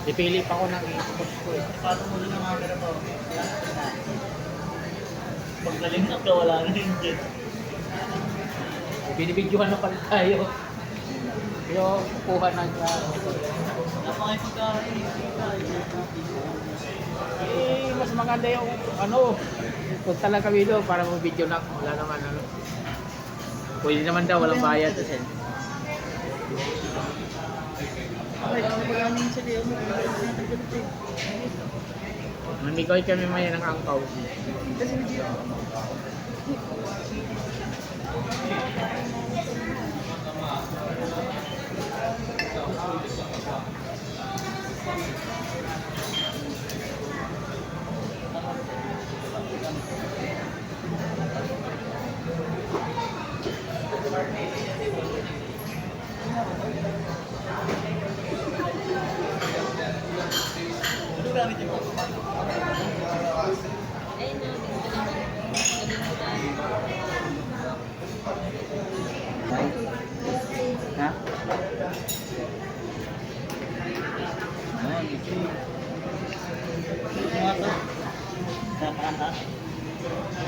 Dipili pa ko ng Xbox ko eh. Paano mo rin ang camera mo? Paggaling na ka, wala na yung jet. Binibidyohan na pala tayo. Pero kukuha na siya. Napakipagkain. Eh, mas maganda yung ano, punta lang kami doon para mag-video na. Wala naman ano. Pwede naman daw, walang bayad. Kasi Ay, maraming sila yung mamigay kami maya ng angkaw. kasi medyo Ha? mga to.